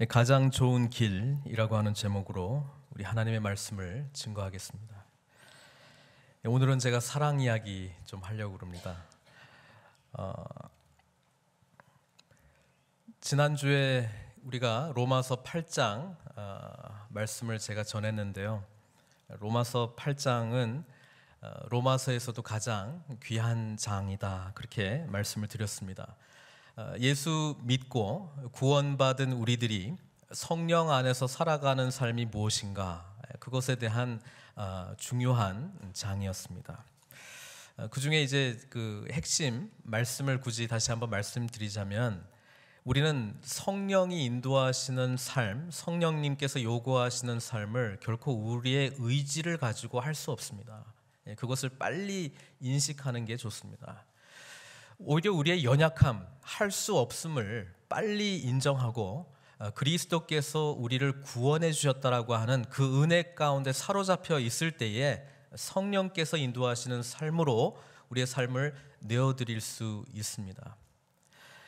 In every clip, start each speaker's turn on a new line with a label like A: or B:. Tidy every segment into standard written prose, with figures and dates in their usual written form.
A: 가장 좋은 길이라고 하는 제목으로 우리 하나님의 말씀을 증거하겠습니다. 오늘은 제가 사랑 이야기 좀 하려고 합니다. 지난주에 우리가 로마서 8장 말씀을 제가 전했는데요. 로마서 8장은 로마서에서도 가장 귀한 장이다, 그렇게 말씀을 드렸습니다. 예수 믿고 구원받은 우리들이 성령 안에서 살아가는 삶이 무엇인가, 그것에 대한 중요한 장이었습니다. 그 중에 이제 그 핵심 말씀을 굳이 다시 한번 말씀드리자면, 우리는 성령이 인도하시는 삶, 성령님께서 요구하시는 삶을 결코 우리의 의지를 가지고 할 수 없습니다. 그것을 빨리 인식하는 게 좋습니다. 오히려 우리의 연약함, 할 수 없음을 빨리 인정하고 그리스도께서 우리를 구원해 주셨다라고 하는 그 은혜 가운데 사로잡혀 있을 때에 성령께서 인도하시는 삶으로 우리의 삶을 내어드릴 수 있습니다.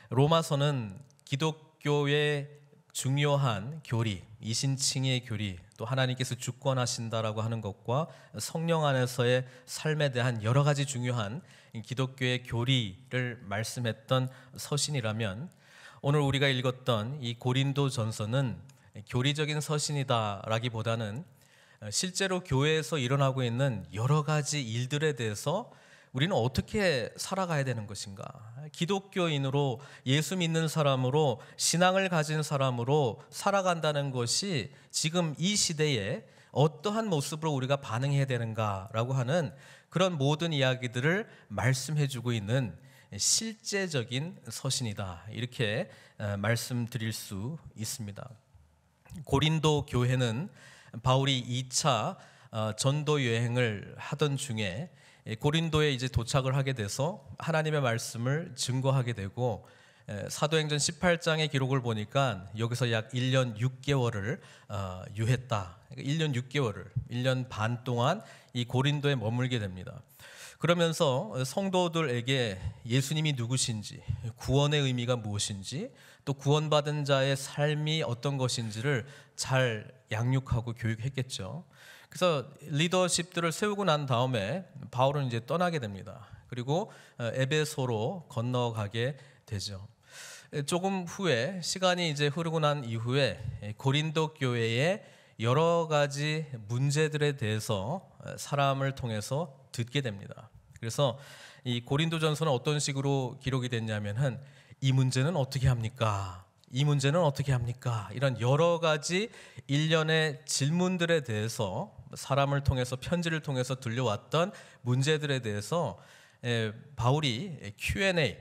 A: 로마서는 기독교의 중요한 교리, 이신칭의 교리, 또 하나님께서 주권하신다라고 하는 것과 성령 안에서의 삶에 대한 여러 가지 중요한 기독교의 교리를 말씀했던 서신이라면, 오늘 우리가 읽었던 이 고린도전서는 교리적인 서신이다라기보다는 실제로 교회에서 일어나고 있는 여러 가지 일들에 대해서 우리는 어떻게 살아가야 되는 것인가, 기독교인으로, 예수 믿는 사람으로, 신앙을 가진 사람으로 살아간다는 것이 지금 이 시대에 어떠한 모습으로 우리가 반응해야 되는가라고 하는 그런 모든 이야기들을 말씀해주고 있는 실제적인 서신이다, 이렇게 말씀드릴 수 있습니다. 고린도 교회는 바울이 2차 전도 여행을 하던 중에 고린도에 이제 도착을 하게 돼서 하나님의 말씀을 증거하게 되고, 사도행전 18장의 기록을 보니까 여기서 약 1년 6개월을 유했다. 1년 6개월을, 1년 반 동안 이 고린도에 머물게 됩니다. 그러면서 성도들에게 예수님이 누구신지, 구원의 의미가 무엇인지, 또 구원받은 자의 삶이 어떤 것인지를 잘 양육하고 교육했겠죠. 그래서 리더십들을 세우고 난 다음에 바울은 이제 떠나게 됩니다. 그리고 에베소로 건너가게 되죠. 조금 후에, 시간이 이제 흐르고 난 이후에 고린도 교회의 여러 가지 문제들에 대해서 사람을 통해서 듣게 됩니다. 그래서 이 고린도전서는 어떤 식으로 기록이 됐냐면은, 이 문제는 어떻게 합니까? 이 문제는 어떻게 합니까? 이런 여러 가지 일련의 질문들에 대해서, 사람을 통해서, 편지를 통해서 들려왔던 문제들에 대해서 바울이 Q&A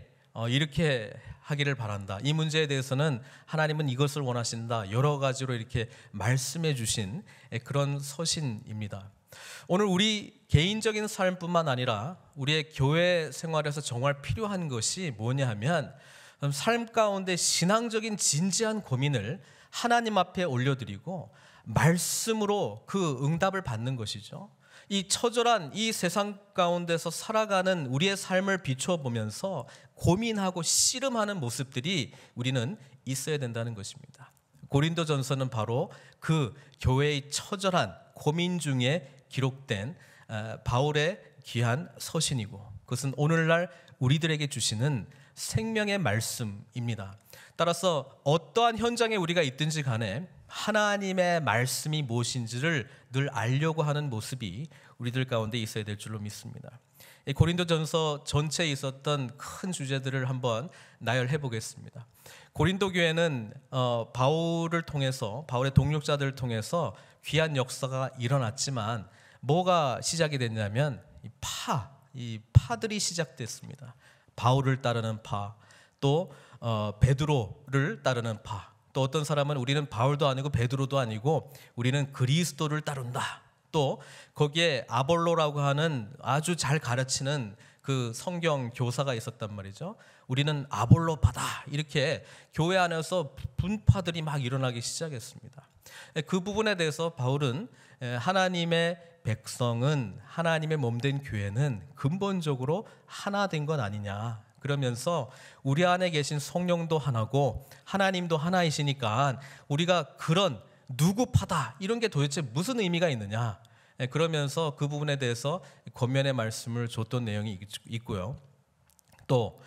A: 이렇게 하기를 바란다. 이 문제에 대해서는 하나님은 이것을 원하신다. 여러 가지로 이렇게 말씀해 주신 그런 서신입니다. 오늘 우리 개인적인 삶뿐만 아니라 우리의 교회 생활에서 정말 필요한 것이 뭐냐 하면, 삶 가운데 신앙적인 진지한 고민을 하나님 앞에 올려드리고 말씀으로 그 응답을 받는 것이죠. 이 처절한 이 세상 가운데서 살아가는 우리의 삶을 비춰보면서 고민하고 씨름하는 모습들이 우리는 있어야 된다는 것입니다. 고린도전서는 바로 그 교회의 처절한 고민 중에 기록된 바울의 귀한 서신이고, 그것은 오늘날 우리들에게 주시는 생명의 말씀입니다. 따라서 어떠한 현장에 우리가 있든지 간에 하나님의 말씀이 무엇인지를 늘 알려고 하는 모습이 우리들 가운데 있어야 될 줄로 믿습니다. 고린도전서 전체에 있었던 큰 주제들을 한번 나열해 보겠습니다. 고린도 교회는 바울을 통해서, 바울의 동력자들을 통해서 귀한 역사가 일어났지만, 뭐가 시작이 됐냐면 이 파들이 시작됐습니다. 바울을 따르는 파, 또 베드로를 따르는 파, 또 어떤 사람은 우리는 바울도 아니고 베드로도 아니고 우리는 그리스도를 따른다. 또 거기에 아볼로라고 하는 아주 잘 가르치는 그 성경 교사가 있었단 말이죠. 우리는 아볼로파다. 이렇게 교회 안에서 분파들이 막 일어나기 시작했습니다. 그 부분에 대해서 바울은 하나님의 백성은, 하나님의 몸된 교회는 근본적으로 하나 된 건 아니냐, 그러면서 우리 안에 계신 성령도 하나고 하나님도 하나이시니까 우리가 그런 누구파다 이런 게 도대체 무슨 의미가 있느냐, 그러면서 그 부분에 대해서 권면의 말씀을 줬던 내용이 있고요. 또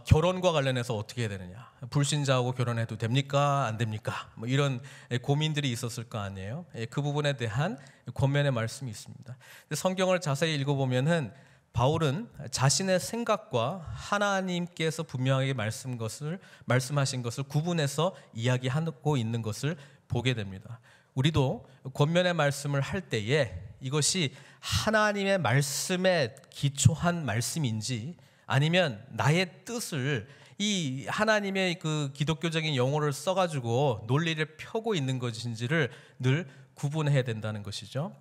A: 결혼과 관련해서 어떻게 해야 되느냐, 불신자하고 결혼해도 됩니까 안 됩니까, 뭐 이런 고민들이 있었을 거 아니에요. 그 부분에 대한 권면의 말씀이 있습니다. 성경을 자세히 읽어보면은 바울은 자신의 생각과 하나님께서 분명하게 말씀하신 것을 구분해서 이야기하고 있는 것을 보게 됩니다. 우리도 권면의 말씀을 할 때에 이것이 하나님의 말씀에 기초한 말씀인지 아니면 나의 뜻을 이 하나님의 그 기독교적인 용어를 써가지고 논리를 펴고 있는 것인지를 늘 구분해야 된다는 것이죠.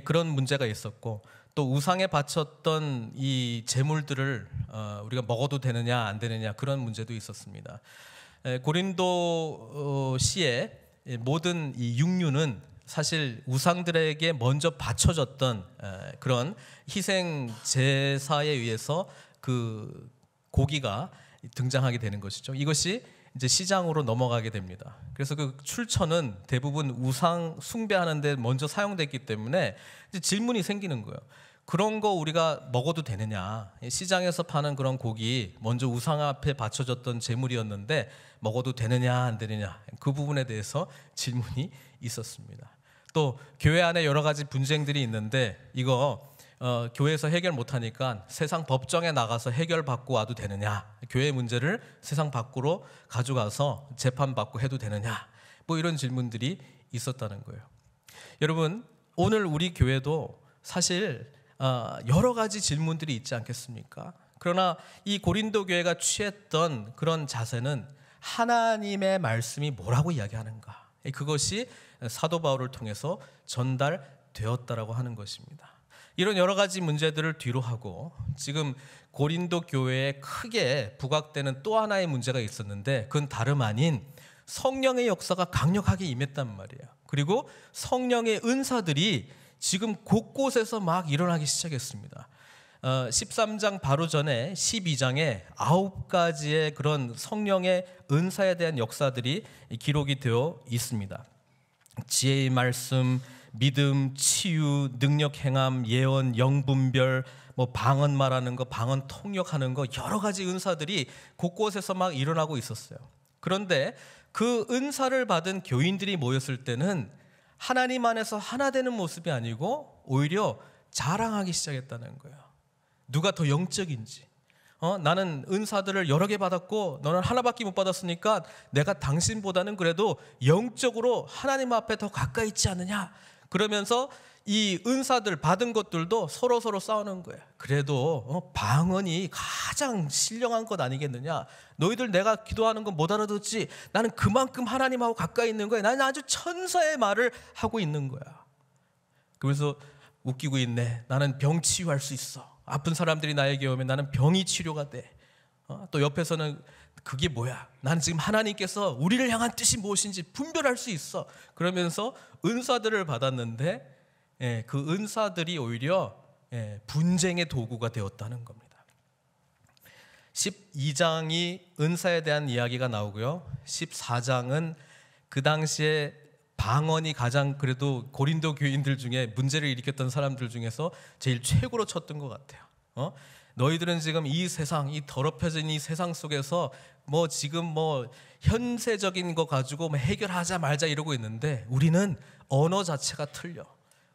A: 그런 문제가 있었고, 또 우상에 바쳤던 이 제물들을 우리가 먹어도 되느냐 안 되느냐 그런 문제도 있었습니다. 고린도시의 모든 이 육류는 사실 우상들에게 먼저 바쳐졌던 그런 희생 제사에 의해서 그 고기가 등장하게 되는 것이죠. 이것이 이제 시장으로 넘어가게 됩니다. 그래서 그 출처는 대부분 우상 숭배하는데 먼저 사용됐기 때문에 이제 질문이 생기는 거예요. 그런 거 우리가 먹어도 되느냐? 시장에서 파는 그런 고기 먼저 우상 앞에 바쳐졌던 제물이었는데 먹어도 되느냐 안 되느냐, 그 부분에 대해서 질문이 있었습니다. 또 교회 안에 여러 가지 분쟁들이 있는데 이거 교회에서 해결 못하니까 세상 법정에 나가서 해결받고 와도 되느냐, 교회 문제를 세상 밖으로 가져가서 재판받고 해도 되느냐, 뭐 이런 질문들이 있었다는 거예요. 여러분, 오늘 우리 교회도 사실 여러 가지 질문들이 있지 않겠습니까? 그러나 이 고린도 교회가 취했던 그런 자세는 하나님의 말씀이 뭐라고 이야기하는가, 그것이 사도 바울을 통해서 전달되었다라고 하는 것입니다. 이런 여러 가지 문제들을 뒤로 하고 지금 고린도 교회에 크게 부각되는 또 하나의 문제가 있었는데, 그건 다름 아닌 성령의 역사가 강력하게 임했단 말이에요. 그리고 성령의 은사들이 지금 곳곳에서 막 일어나기 시작했습니다. 13장 바로 전에 12장에 9가지의 그런 성령의 은사에 대한 역사들이 기록이 되어 있습니다. 지혜의 말씀, 믿음, 치유, 능력 행함, 예언, 영분별, 뭐 방언 말하는 거, 방언 통역하는 거, 여러 가지 은사들이 곳곳에서 막 일어나고 있었어요. 그런데 그 은사를 받은 교인들이 모였을 때는 하나님 안에서 하나 되는 모습이 아니고 오히려 자랑하기 시작했다는 거예요. 누가 더 영적인지. 나는 은사들을 여러 개 받았고 너는 하나밖에 못 받았으니까 내가 당신보다는 그래도 영적으로 하나님 앞에 더 가까이 있지 않느냐. 그러면서 이 은사들 받은 것들도 서로 싸우는 거예요. 그래도 방언이 가장 신령한 것 아니겠느냐. 너희들 내가 기도하는 건 못 알아듣지. 나는 그만큼 하나님하고 가까이 있는 거야. 나는 아주 천사의 말을 하고 있는 거야. 그래서 웃기고 있네. 나는 병 치유할 수 있어. 아픈 사람들이 나에게 오면 나는 병이 치료가 돼. 또 옆에서는 그게 뭐야? 나는 지금 하나님께서 우리를 향한 뜻이 무엇인지 분별할 수 있어. 그러면서 은사들을 받았는데 그 은사들이 오히려 분쟁의 도구가 되었다는 겁니다. 12장이 은사에 대한 이야기가 나오고요. 14장은 그 당시에 방언이 가장 그래도 고린도 교인들 중에 문제를 일으켰던 사람들 중에서 제일 최고로 쳤던 것 같아요. 너희들은 지금 이 세상, 이 더럽혀진 이 세상 속에서 뭐 지금 뭐 현세적인 거 가지고 뭐 해결하자 말자 이러고 있는데 우리는 언어 자체가 틀려.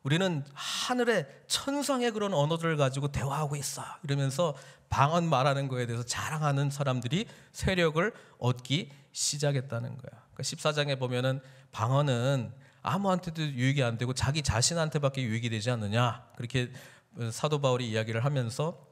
A: 우리는 하늘의 천상의 그런 언어들을 가지고 대화하고 있어. 이러면서 방언 말하는 거에 대해서 자랑하는 사람들이 세력을 얻기 시작했다는 거야. 그러니까 14장에 보면은 방언은 아무한테도 유익이 안 되고 자기 자신한테밖에 유익이 되지 않느냐. 그렇게 사도 바울이 이야기를 하면서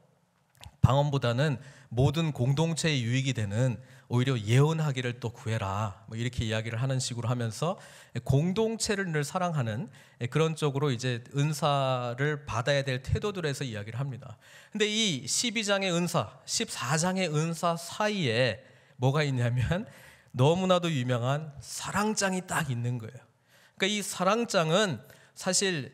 A: 방언보다는 모든 공동체에 유익이 되는 오히려 예언하기를 또 구해라. 뭐 이렇게 이야기를 하는 식으로 하면서 공동체를 늘 사랑하는 그런 쪽으로 이제 은사를 받아야 될 태도들에서 이야기를 합니다. 근데 이 12장의 은사, 14장의 은사 사이에 뭐가 있냐면 너무나도 유명한 사랑장이 딱 있는 거예요. 그러니까 이 사랑장은 사실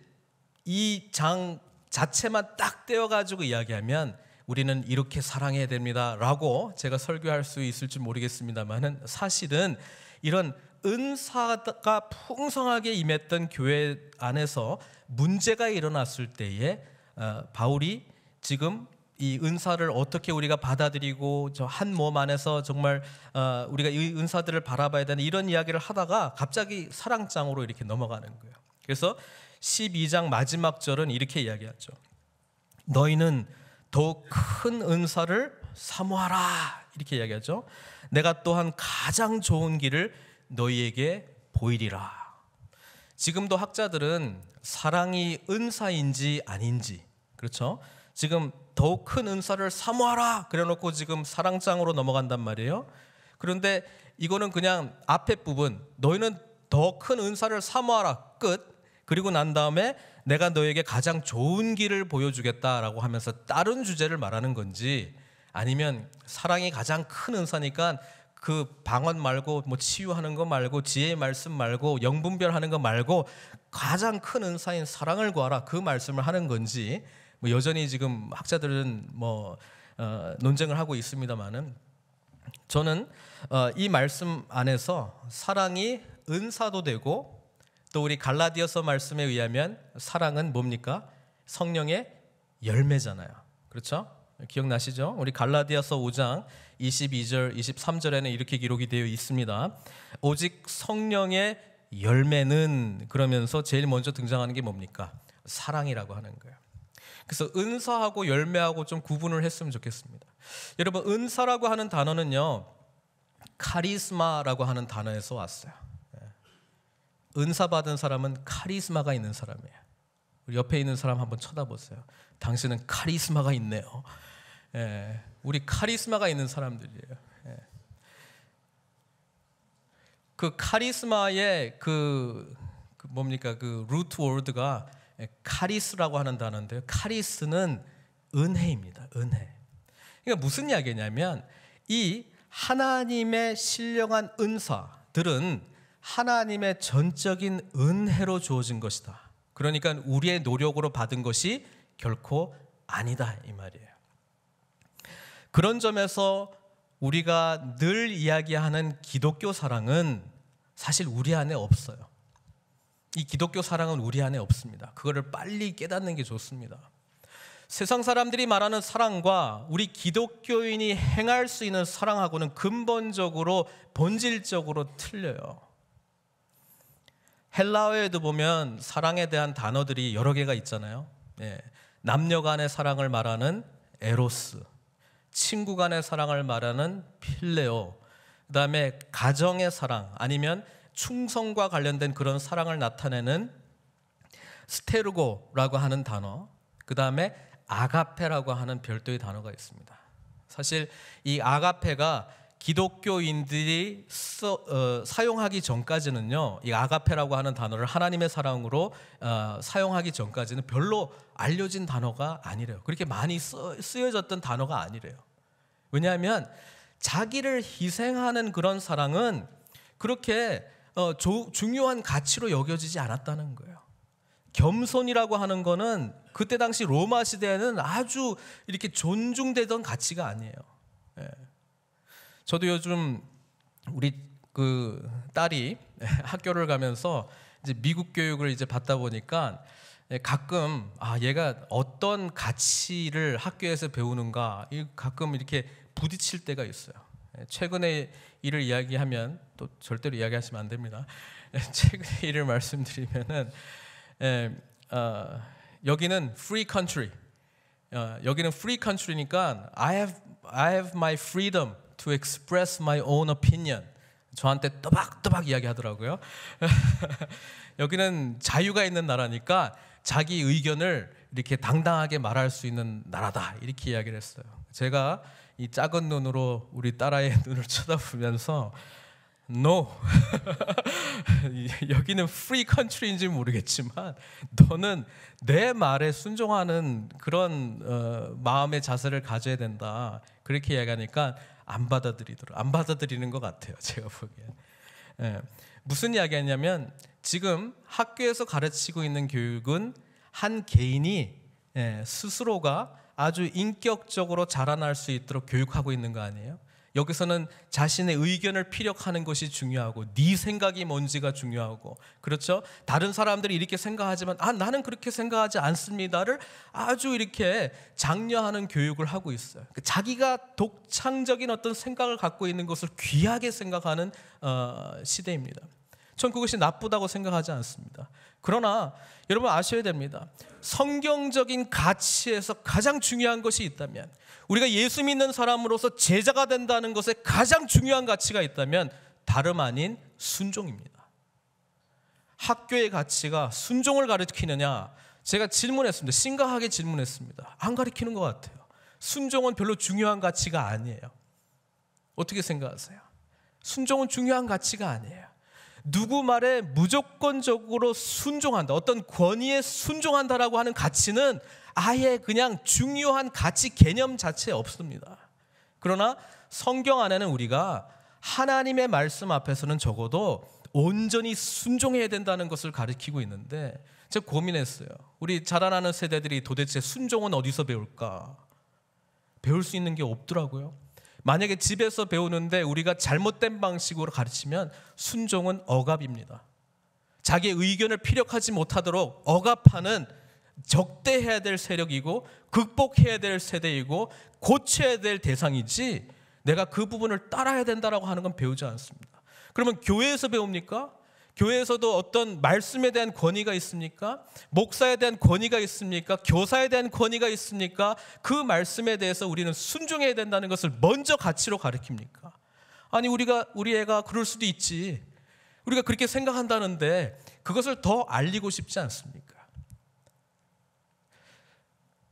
A: 이 장 자체만 딱 떼어가지고 이야기하면 우리는 이렇게 사랑해야 됩니다라고 제가 설교할 수 있을지 모르겠습니다만은 사실은 이런 은사가 풍성하게 임했던 교회 안에서 문제가 일어났을 때에 바울이 지금 이 은사를 어떻게 우리가 받아들이고 저 한 몸 안에서 정말 우리가 이 은사들을 바라봐야 되는 이런 이야기를 하다가 갑자기 사랑장으로 이렇게 넘어가는 거예요. 그래서 12장 마지막 절은 이렇게 이야기하죠. 너희는 더욱 큰 은사를 사모하라 이렇게 이야기하죠. 내가 또한 가장 좋은 길을 너희에게 보이리라. 지금도 학자들은 사랑이 은사인지 아닌지, 그렇죠? 지금 더욱 큰 은사를 사모하라 그래놓고 지금 사랑장으로 넘어간단 말이에요. 그런데 이거는 그냥 앞에 부분, 너희는 더 큰 은사를 사모하라 끝. 그리고 난 다음에 내가 너에게 가장 좋은 길을 보여주겠다라고 하면서 다른 주제를 말하는 건지, 아니면 사랑이 가장 큰 은사니까 그 방언 말고 뭐 치유하는 거 말고 지혜의 말씀 말고 영분별하는 거 말고 가장 큰 은사인 사랑을 구하라 그 말씀을 하는 건지, 뭐 여전히 지금 학자들은 논쟁을 하고 있습니다만은, 저는 이 말씀 안에서 사랑이 은사도 되고, 또 우리 갈라디아서 말씀에 의하면 사랑은 뭡니까? 성령의 열매잖아요. 그렇죠? 기억나시죠? 우리 갈라디아서 5장 22절 23절에는 이렇게 기록이 되어 있습니다. 오직 성령의 열매는, 그러면서 제일 먼저 등장하는 게 뭡니까? 사랑이라고 하는 거예요. 그래서 은사하고 열매하고 좀 구분을 했으면 좋겠습니다. 여러분, 은사라고 하는 단어는요, 카리스마라고 하는 단어에서 왔어요. 은사 받은 사람은 카리스마가 있는 사람이에요. 우리 옆에 있는 사람 한번 쳐다보세요. 당신은 카리스마가 있네요. 우리 카리스마가 있는 사람들이에요. 그 카리스마의 그 루트 월드가 카리스라고 하는 단어인데요. 카리스는 은혜입니다. 은혜. 그러니까 무슨 이야기냐면, 이 하나님의 신령한 은사들은 하나님의 전적인 은혜로 주어진 것이다. 그러니까 우리의 노력으로 받은 것이 결코 아니다 이 말이에요. 그런 점에서 우리가 늘 이야기하는 기독교 사랑은 사실 우리 안에 없어요. 이 기독교 사랑은 우리 안에 없습니다. 그거를 빨리 깨닫는 게 좋습니다. 세상 사람들이 말하는 사랑과 우리 기독교인이 행할 수 있는 사랑하고는 근본적으로 본질적으로 틀려요. 헬라어에도 보면 사랑에 대한 단어들이 여러 개가 있잖아요. 남녀 간의 사랑을 말하는 에로스, 친구 간의 사랑을 말하는 필레오, 그 다음에 가정의 사랑, 아니면 충성과 관련된 그런 사랑을 나타내는 스테르고라고 하는 단어, 그 다음에 아가페라고 하는 별도의 단어가 있습니다. 사실 이 아가페가 기독교인들이 사용하기 전까지는요, 이 아가페라고 하는 단어를 하나님의 사랑으로 사용하기 전까지는 별로 알려진 단어가 아니래요. 그렇게 많이 쓰여졌던 단어가 아니래요. 왜냐하면 자기를 희생하는 그런 사랑은 그렇게 중요한 가치로 여겨지지 않았다는 거예요. 겸손이라고 하는 거는 그때 당시 로마 시대에는 아주 이렇게 존중되던 가치가 아니에요. 저도 요즘 우리 그 딸이 학교를 가면서 이제 미국 교육을 이제 받다 보니까 가끔 얘가 어떤 가치를 학교에서 배우는가 가끔 이렇게 부딪힐 때가 있어요. 최근의 일을 이야기하면 또 절대로 이야기하시면 안 됩니다. 최근의 일을 말씀드리면은 여기는 free country, 여기는 free country니까 I have my freedom to express my own opinion. 저한테 또박또박 이야기하더라고요. 여기는 자유가 있는 나라니까 자기 의견을 이렇게 당당하게 말할 수 있는 나라다, 이렇게 이야기를 했어요. 제가 이 작은 눈으로 우리 딸아이의 눈을 쳐다보면서 No, 여기는 free country인지 모르겠지만 너는 내 말에 순종하는 그런 마음의 자세를 가져야 된다, 그렇게 이야기하니까 안 받아들이는 것 같아요. 제가 보기엔. 무슨 이야기냐면, 지금 학교에서 가르치고 있는 교육은 한 개인이 스스로가 아주 인격적으로 자라날 수 있도록 교육하고 있는 거 아니에요? 여기서는 자신의 의견을 피력하는 것이 중요하고 네 생각이 뭔지가 중요하고, 그렇죠? 다른 사람들이 이렇게 생각하지만 나는 그렇게 생각하지 않습니다를 아주 이렇게 장려하는 교육을 하고 있어요. 자기가 독창적인 어떤 생각을 갖고 있는 것을 귀하게 생각하는 시대입니다. 전 그것이 나쁘다고 생각하지 않습니다. 그러나 여러분 아셔야 됩니다. 성경적인 가치에서 가장 중요한 것이 있다면, 우리가 예수 믿는 사람으로서 제자가 된다는 것에 가장 중요한 가치가 있다면 다름 아닌 순종입니다. 학교의 가치가 순종을 가르치느냐? 제가 질문했습니다. 심각하게 질문했습니다. 안 가르치는 것 같아요. 순종은 별로 중요한 가치가 아니에요. 어떻게 생각하세요? 순종은 중요한 가치가 아니에요. 누구 말에 무조건적으로 순종한다, 어떤 권위에 순종한다라고 하는 가치는 아예 그냥 중요한 가치 개념 자체에 없습니다. 그러나 성경 안에는 우리가 하나님의 말씀 앞에서는 적어도 온전히 순종해야 된다는 것을 가르치고 있는데, 제가 고민했어요. 우리 자라나는 세대들이 도대체 순종은 어디서 배울까? 배울 수 있는 게 없더라고요. 만약에 집에서 배우는데 우리가 잘못된 방식으로 가르치면 순종은 억압입니다. 자기의 의견을 피력하지 못하도록 억압하는, 적대해야 될 세력이고 극복해야 될 세대이고 고쳐야 될 대상이지, 내가 그 부분을 따라야 된다라고 하는 건 배우지 않습니다. 그러면 교회에서 배웁니까? 교회에서도 어떤 말씀에 대한 권위가 있습니까? 목사에 대한 권위가 있습니까? 교사에 대한 권위가 있습니까? 그 말씀에 대해서 우리는 순종해야 된다는 것을 먼저 가치로 가르칩니까? 아니, 우리 애가 그럴 수도 있지, 우리가 그렇게 생각한다는데 그것을 더 알리고 싶지 않습니까?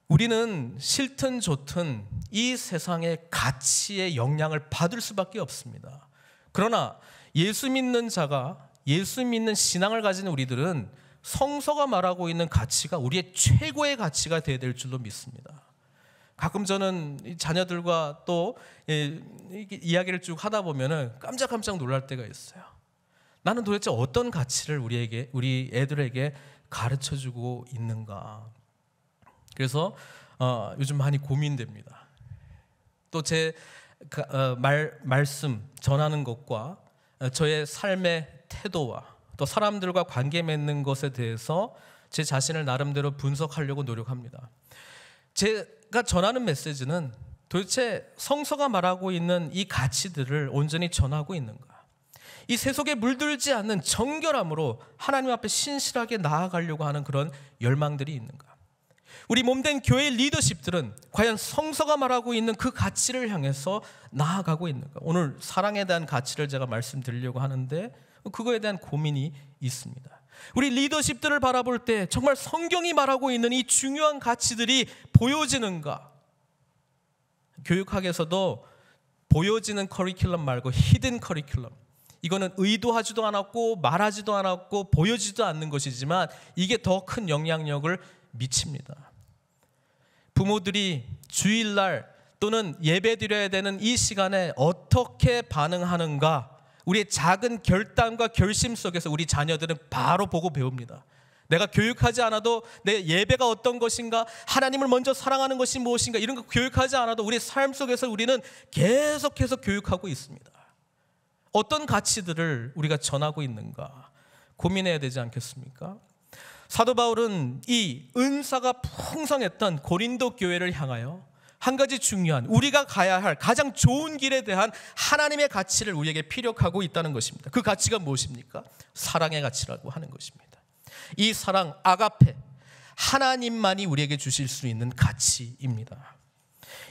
A: 우리는 싫든 좋든 이 세상의 가치의 영향을 받을 수밖에 없습니다. 그러나 예수 믿는 자가, 예수 믿는 신앙을 가진 우리들은 성서가 말하고 있는 가치가 우리의 최고의 가치가 되어야 될 줄로 믿습니다. 가끔 저는 자녀들과 또 이야기를 쭉 하다 보면 깜짝깜짝 놀랄 때가 있어요. 나는 도대체 어떤 가치를 우리 애들에게 가르쳐주고 있는가. 그래서 요즘 많이 고민됩니다. 또 제 말씀 전하는 것과 저의 삶의 태도와 또 사람들과 관계 맺는 것에 대해서 제 자신을 나름대로 분석하려고 노력합니다. 제가 전하는 메시지는 도대체 성서가 말하고 있는 이 가치들을 온전히 전하고 있는가? 이 세속에 물들지 않는 정결함으로 하나님 앞에 신실하게 나아가려고 하는 그런 열망들이 있는가? 우리 몸된 교회 리더십들은 과연 성서가 말하고 있는 그 가치를 향해서 나아가고 있는가? 오늘 사랑에 대한 가치를 제가 말씀드리려고 하는데 그거에 대한 고민이 있습니다. 우리 리더십들을 바라볼 때 정말 성경이 말하고 있는 이 중요한 가치들이 보여지는가? 교육학에서도 보여지는 커리큘럼 말고 히든 커리큘럼, 이거는 의도하지도 않았고 말하지도 않았고 보여지도 않는 것이지만 이게 더 큰 영향력을 미칩니다. 부모들이 주일날 또는 예배드려야 되는 이 시간에 어떻게 반응하는가, 우리의 작은 결단과 결심 속에서 우리 자녀들은 바로 보고 배웁니다. 내가 교육하지 않아도 내 예배가 어떤 것인가, 하나님을 먼저 사랑하는 것이 무엇인가, 이런 거 교육하지 않아도 우리 삶 속에서 우리는 계속해서 교육하고 있습니다. 어떤 가치들을 우리가 전하고 있는가 고민해야 되지 않겠습니까? 사도 바울은 이 은사가 풍성했던 고린도 교회를 향하여 한 가지 중요한, 우리가 가야 할 가장 좋은 길에 대한 하나님의 가치를 우리에게 피력하고 있다는 것입니다. 그 가치가 무엇입니까? 사랑의 가치라고 하는 것입니다. 이 사랑, 아가페, 하나님만이 우리에게 주실 수 있는 가치입니다.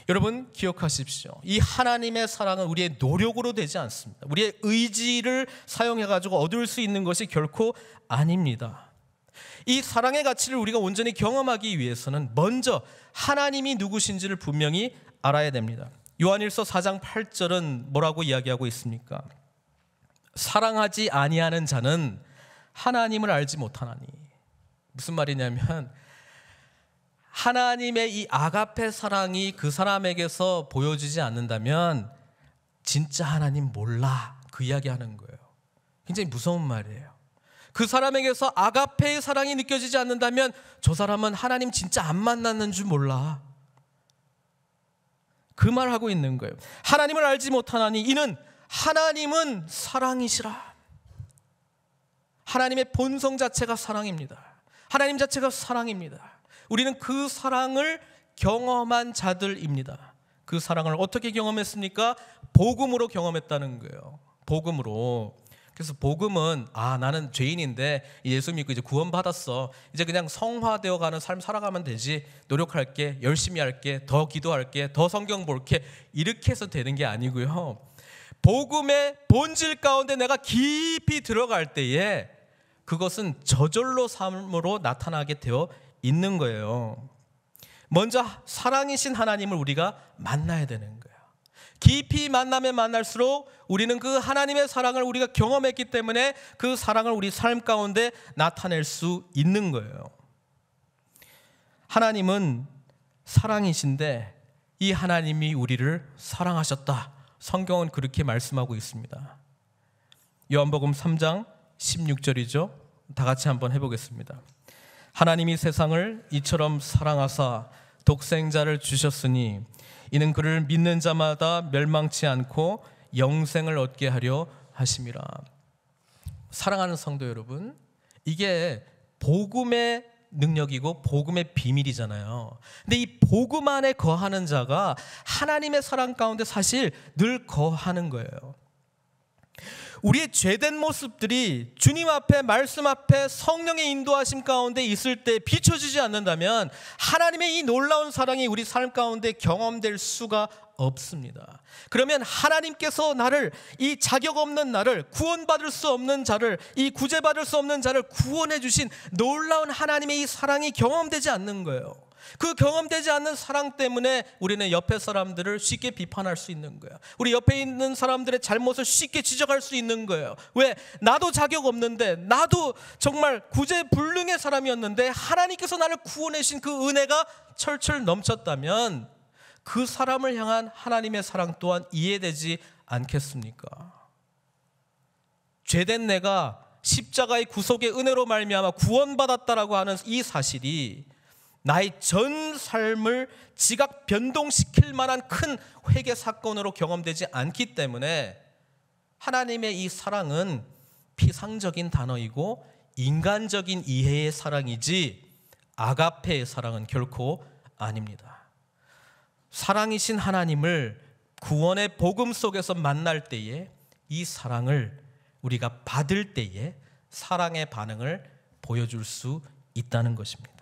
A: 여러분 기억하십시오. 이 하나님의 사랑은 우리의 노력으로 되지 않습니다. 우리의 의지를 사용해가지고 얻을 수 있는 것이 결코 아닙니다. 이 사랑의 가치를 우리가 온전히 경험하기 위해서는 먼저 하나님이 누구신지를 분명히 알아야 됩니다. 요한일서 4장 8절은 뭐라고 이야기하고 있습니까? 사랑하지 아니하는 자는 하나님을 알지 못하나니. 무슨 말이냐면 하나님의 이 아가페 사랑이 그 사람에게서 보여지지 않는다면 진짜 하나님 몰라, 그 이야기하는 거예요. 굉장히 무서운 말이에요. 그 사람에게서 아가페의 사랑이 느껴지지 않는다면 저 사람은 하나님 진짜 안 만났는 줄 몰라. 그 말하고 있는 거예요. 하나님을 알지 못하나니 이는 하나님은 사랑이시라. 하나님의 본성 자체가 사랑입니다. 하나님 자체가 사랑입니다. 우리는 그 사랑을 경험한 자들입니다. 그 사랑을 어떻게 경험했습니까? 복음으로 경험했다는 거예요. 복음으로. 그래서 복음은 나는 죄인인데 예수 믿고 이제 구원받았어. 이제 그냥 성화되어 가는 삶 살아가면 되지. 노력할게, 열심히 할게, 더 기도할게, 더 성경 볼게. 이렇게 해서 되는 게 아니고요. 복음의 본질 가운데 내가 깊이 들어갈 때에 그것은 저절로 삶으로 나타나게 되어 있는 거예요. 먼저 사랑이신 하나님을 우리가 만나야 되는 거예요. 깊이 만나면 만날수록 우리는 그 하나님의 사랑을 우리가 경험했기 때문에 그 사랑을 우리 삶 가운데 나타낼 수 있는 거예요. 하나님은 사랑이신데 이 하나님이 우리를 사랑하셨다. 성경은 그렇게 말씀하고 있습니다. 요한복음 3장 16절이죠. 다 같이 한번 해보겠습니다. 하나님이 세상을 이처럼 사랑하사 독생자를 주셨으니 이는 그를 믿는 자마다 멸망치 않고 영생을 얻게 하려 하심이라. 사랑하는 성도 여러분, 이게 복음의 능력이고 복음의 비밀이잖아요. 근데 이 복음 안에 거하는 자가 하나님의 사랑 가운데 사실 늘 거하는 거예요. 우리의 죄된 모습들이 주님 앞에, 말씀 앞에 성령의 인도하심 가운데 있을 때 비춰지지 않는다면 하나님의 이 놀라운 사랑이 우리 삶 가운데 경험될 수가 없습니다. 그러면 하나님께서 나를, 이 자격 없는 나를, 구원받을 수 없는 자를, 이 구제받을 수 없는 자를 구원해 주신 놀라운 하나님의 이 사랑이 경험되지 않는 거예요. 그 경험되지 않는 사랑 때문에 우리는 옆에 사람들을 쉽게 비판할 수 있는 거예요. 우리 옆에 있는 사람들의 잘못을 쉽게 지적할 수 있는 거예요. 왜? 나도 자격 없는데, 나도 정말 구제불능의 사람이었는데 하나님께서 나를 구원해 주신 그 은혜가 철철 넘쳤다면 그 사람을 향한 하나님의 사랑 또한 이해되지 않겠습니까? 죄된 내가 십자가의 구속의 은혜로 말미암아 구원받았다라고 하는 이 사실이 나의 전 삶을 지각 변동시킬 만한 큰 회개 사건으로 경험되지 않기 때문에 하나님의 이 사랑은 피상적인 단어이고 인간적인 이해의 사랑이지 아가페의 사랑은 결코 아닙니다. 사랑이신 하나님을 구원의 복음 속에서 만날 때에 이 사랑을 우리가 받을 때에 사랑의 반응을 보여줄 수 있다는 것입니다.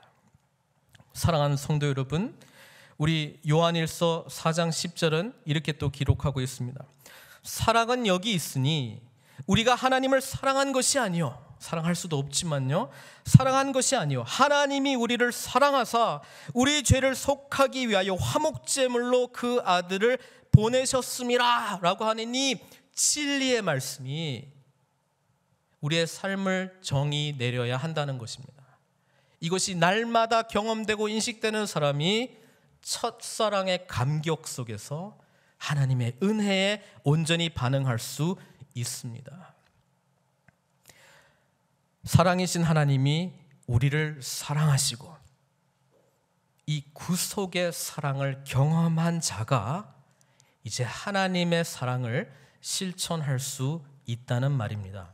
A: 사랑하는 성도 여러분, 우리 요한일서 4장 10절은 이렇게 또 기록하고 있습니다. 사랑은 여기 있으니 우리가 하나님을 사랑한 것이 아니요, 사랑할 수도 없지만요, 사랑한 것이 아니요, 하나님이 우리를 사랑하사 우리 죄를 속하기 위하여 화목제물로 그 아들을 보내셨음이라 라고 하는 이 진리의 말씀이 우리의 삶을 정의 내려야 한다는 것입니다. 이것이 날마다 경험되고 인식되는 사람이 첫사랑의 감격 속에서 하나님의 은혜에 온전히 반응할 수 있습니다. 사랑이신 하나님이 우리를 사랑하시고 이 구속의 사랑을 경험한 자가 이제 하나님의 사랑을 실천할 수 있다는 말입니다.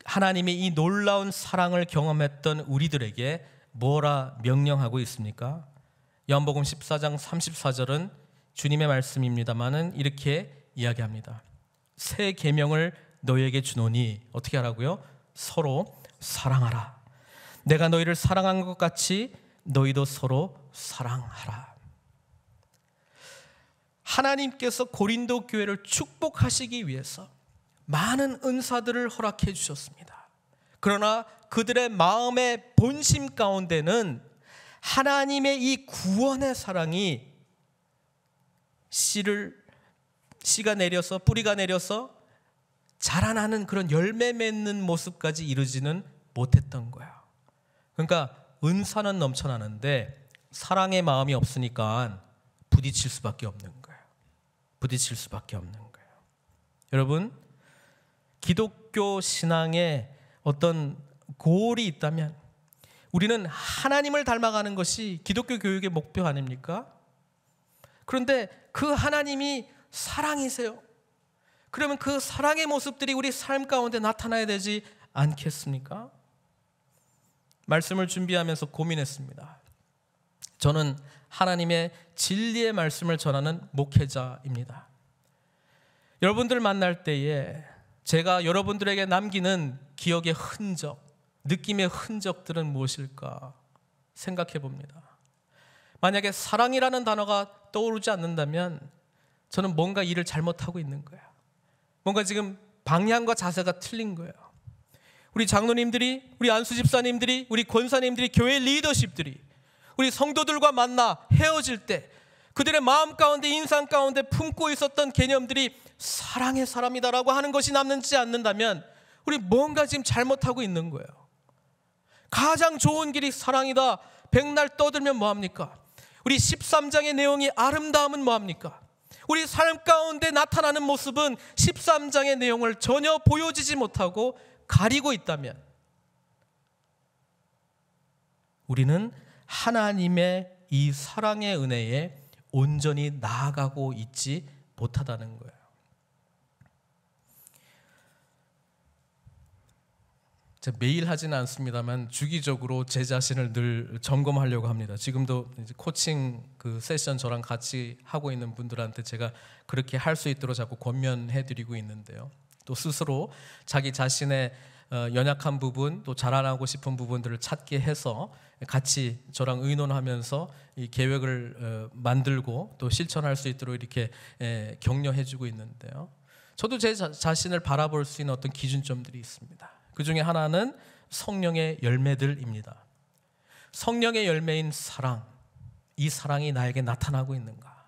A: 하나님의 이 놀라운 사랑을 경험했던 우리들에게 뭐라 명령하고 있습니까? 요한복음 14장 34절은 주님의 말씀입니다만은 이렇게 이야기합니다. 새 계명을 너희에게 주노니 어떻게 하라고요? 서로 사랑하라. 내가 너희를 사랑한 것 같이 너희도 서로 사랑하라. 하나님께서 고린도 교회를 축복하시기 위해서 많은 은사들을 허락해 주셨습니다. 그러나 그들의 마음의 본심 가운데는 하나님의 이 구원의 사랑이 씨가 내려서, 뿌리가 내려서 자라나는 그런 열매 맺는 모습까지 이루지는 못했던 거야. 그러니까 은사는 넘쳐나는데 사랑의 마음이 없으니까 부딪힐 수밖에 없는 거예요. 부딪힐 수밖에 없는 거예요. 여러분, 기독교 신앙에 어떤 고올이 있다면, 우리는 하나님을 닮아가는 것이 기독교 교육의 목표 아닙니까? 그런데 그 하나님이 사랑이세요. 그러면 그 사랑의 모습들이 우리 삶 가운데 나타나야 되지 않겠습니까? 말씀을 준비하면서 고민했습니다. 저는 하나님의 진리의 말씀을 전하는 목회자입니다. 여러분들 만날 때에 제가 여러분들에게 남기는 기억의 흔적, 느낌의 흔적들은 무엇일까 생각해 봅니다. 만약에 사랑이라는 단어가 떠오르지 않는다면 저는 뭔가 일을 잘못하고 있는 거예요. 뭔가 지금 방향과 자세가 틀린 거예요. 우리 장로님들이, 우리 안수 집사님들이, 우리 권사님들이, 교회 리더십들이 우리 성도들과 만나 헤어질 때 그들의 마음 가운데, 인상 가운데 품고 있었던 개념들이 사랑의 사람이다라고 하는 것이 남지 않는다면 우리 뭔가 지금 잘못하고 있는 거예요. 가장 좋은 길이 사랑이다. 백날 떠들면 뭐합니까? 우리 13장의 내용이 아름다움은 뭐합니까? 우리 삶 가운데 나타나는 모습은 13장의 내용을 전혀 보여주지 못하고 가리고 있다면 우리는 하나님의 이 사랑의 은혜에 온전히 나아가고 있지 못하다는 거예요. 제가 매일 하지는 않습니다만 주기적으로 제 자신을 늘 점검하려고 합니다. 지금도 이제 코칭 그 세션 저랑 같이 하고 있는 분들한테 제가 그렇게 할 수 있도록 자꾸 권면해드리고 있는데요. 또 스스로 자기 자신의 연약한 부분, 또 자라나고 싶은 부분들을 찾게 해서 같이 저랑 의논하면서 이 계획을 만들고 또 실천할 수 있도록 이렇게 격려해주고 있는데요. 저도 제 자신을 바라볼 수 있는 어떤 기준점들이 있습니다. 그 중에 하나는 성령의 열매들입니다. 성령의 열매인 사랑, 이 사랑이 나에게 나타나고 있는가?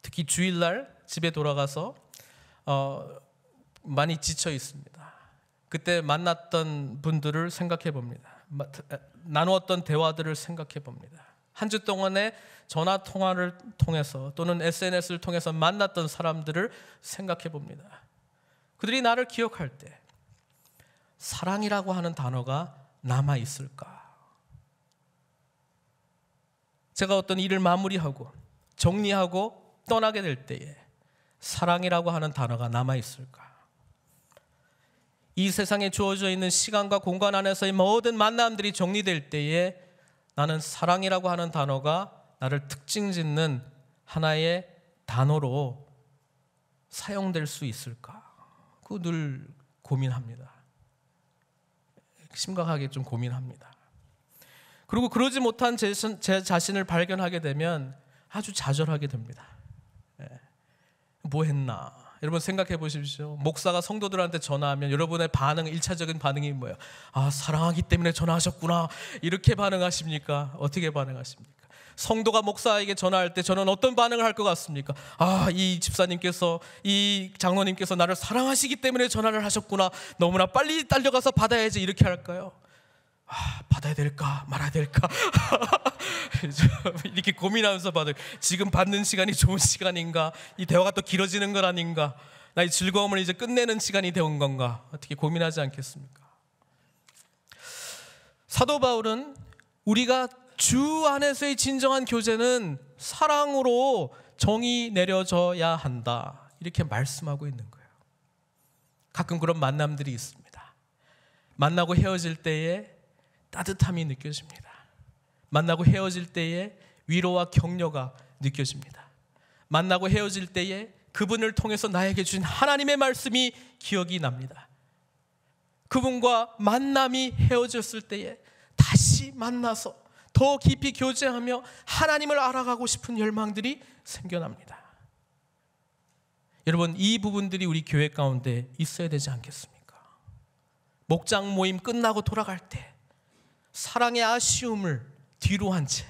A: 특히 주일날 집에 돌아가서 많이 지쳐 있습니다. 그때 만났던 분들을 생각해 봅니다. 나누었던 대화들을 생각해 봅니다. 한 주 동안의 전화 통화를 통해서 또는 SNS를 통해서 만났던 사람들을 생각해 봅니다. 그들이 나를 기억할 때 사랑이라고 하는 단어가 남아 있을까? 제가 어떤 일을 마무리하고 정리하고 떠나게 될 때에 사랑이라고 하는 단어가 남아 있을까? 이 세상에 주어져 있는 시간과 공간 안에서의 모든 만남들이 정리될 때에 나는 사랑이라고 하는 단어가 나를 특징 짓는 하나의 단어로 사용될 수 있을까? 그거 늘 고민합니다. 심각하게 좀 고민합니다. 그리고 그러지 못한 제 자신을 발견하게 되면 아주 좌절하게 됩니다. 뭐 했나? 여러분 생각해 보십시오. 목사가 성도들한테 전화하면 여러분의 반응, 1차적인 반응이 뭐예요? 아, 사랑하기 때문에 전화하셨구나. 이렇게 반응하십니까? 어떻게 반응하십니까? 성도가 목사에게 전화할 때 저는 어떤 반응을 할 것 같습니까? 아, 이 집사님께서, 이 장로님께서 나를 사랑하시기 때문에 전화를 하셨구나. 너무나 빨리 달려가서 받아야지. 이렇게 할까요? 아, 받아야 될까 말아야 될까 이렇게 고민하면서 지금 받는 시간이 좋은 시간인가, 이 대화가 또 길어지는 건 아닌가, 나의 즐거움을 이제 끝내는 시간이 되온 건가, 어떻게 고민하지 않겠습니까? 사도 바울은 우리가 주 안에서의 진정한 교제는 사랑으로 정이 내려져야 한다, 이렇게 말씀하고 있는 거예요. 가끔 그런 만남들이 있습니다. 만나고 헤어질 때에 따뜻함이 느껴집니다. 만나고 헤어질 때에 위로와 격려가 느껴집니다. 만나고 헤어질 때에 그분을 통해서 나에게 주신 하나님의 말씀이 기억이 납니다. 그분과 만남이 헤어졌을 때에 다시 만나서 더 깊이 교제하며 하나님을 알아가고 싶은 열망들이 생겨납니다. 여러분, 이 부분들이 우리 교회 가운데 있어야 되지 않겠습니까? 목장 모임 끝나고 돌아갈 때 사랑의 아쉬움을 뒤로 한 채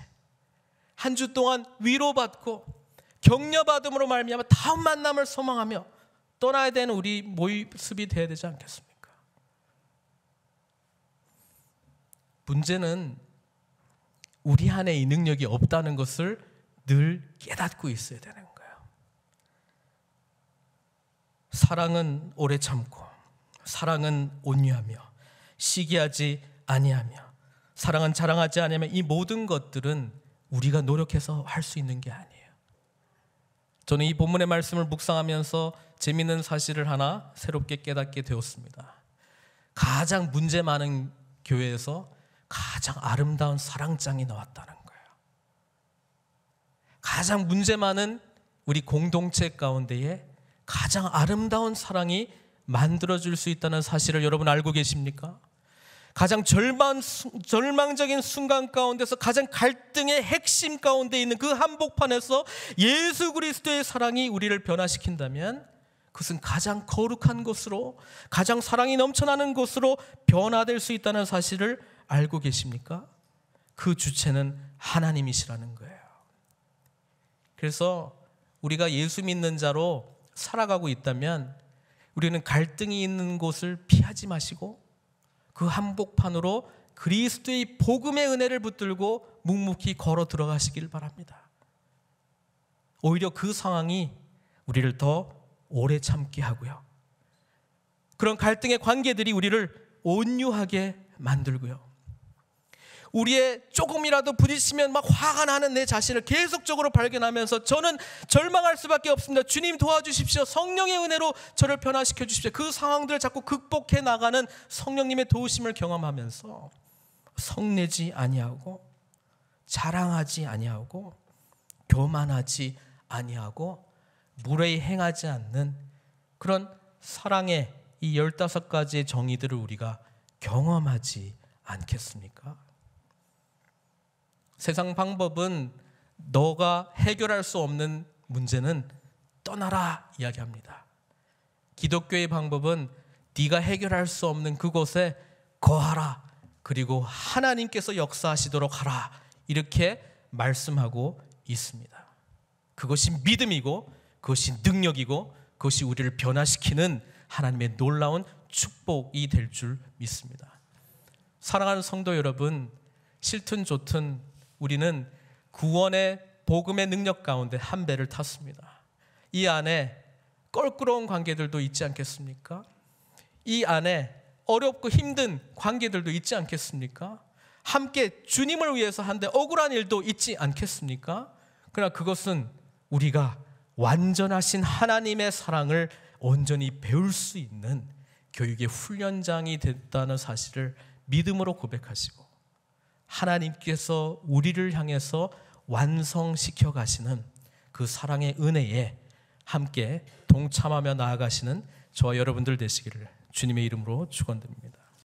A: 한 주 동안 위로받고 격려받음으로 말미암아 다음 만남을 소망하며 떠나야 되는 우리 모습이 되어야 되지 않겠습니까? 문제는 우리 안에 이 능력이 없다는 것을 늘 깨닫고 있어야 되는 거예요. 사랑은 오래 참고, 사랑은 온유하며, 시기하지 아니하며, 사랑은 자랑하지 않으면 이 모든 것들은 우리가 노력해서 할 수 있는 게 아니에요. 저는 이 본문의 말씀을 묵상하면서 재미있는 사실을 하나 새롭게 깨닫게 되었습니다. 가장 문제 많은 교회에서 가장 아름다운 사랑장이 나왔다는 거예요. 가장 문제 많은 우리 공동체 가운데에 가장 아름다운 사랑이 만들어질 수 있다는 사실을 여러분 알고 계십니까? 가장 절망적인 순간 가운데서 가장 갈등의 핵심 가운데 있는 그 한복판에서 예수 그리스도의 사랑이 우리를 변화시킨다면 그것은 가장 거룩한 곳으로, 가장 사랑이 넘쳐나는 곳으로 변화될 수 있다는 사실을 알고 계십니까? 그 주체는 하나님이시라는 거예요. 그래서 우리가 예수 믿는 자로 살아가고 있다면 우리는 갈등이 있는 곳을 피하지 마시고 그 한복판으로 그리스도의 복음의 은혜를 붙들고 묵묵히 걸어 들어가시길 바랍니다. 오히려 그 상황이 우리를 더 오래 참게 하고요, 그런 갈등의 관계들이 우리를 온유하게 만들고요, 우리의 조금이라도 부딪히면 막 화가 나는 내 자신을 계속적으로 발견하면서 저는 절망할 수밖에 없습니다. 주님 도와주십시오. 성령의 은혜로 저를 변화시켜 주십시오. 그 상황들을 자꾸 극복해 나가는 성령님의 도우심을 경험하면서 성내지 아니하고 자랑하지 아니하고 교만하지 아니하고 무례히 행하지 않는 그런 사랑의 이 15가지의 정의들을 우리가 경험하지 않겠습니까? 세상 방법은 너가 해결할 수 없는 문제는 떠나라 이야기합니다. 기독교의 방법은 네가 해결할 수 없는 그곳에 거하라, 그리고 하나님께서 역사하시도록 하라, 이렇게 말씀하고 있습니다. 그것이 믿음이고 그것이 능력이고 그것이 우리를 변화시키는 하나님의 놀라운 축복이 될 줄 믿습니다. 사랑하는 성도 여러분, 싫든 좋든 우리는 구원의 복음의 능력 가운데 한 배를 탔습니다. 이 안에 껄끄러운 관계들도 있지 않겠습니까? 이 안에 어렵고 힘든 관계들도 있지 않겠습니까? 함께 주님을 위해서 한데 억울한 일도 있지 않겠습니까? 그러나 그것은 우리가 완전하신 하나님의 사랑을 온전히 배울 수 있는 교육의 훈련장이 됐다는 사실을 믿음으로 고백하시고 하나님께서 우리를 향해서 완성시켜 가시는 그 사랑의 은혜에 함께 동참하며 나아가시는 저와 여러분들 되시기를 주님의 이름으로 축원드립니다.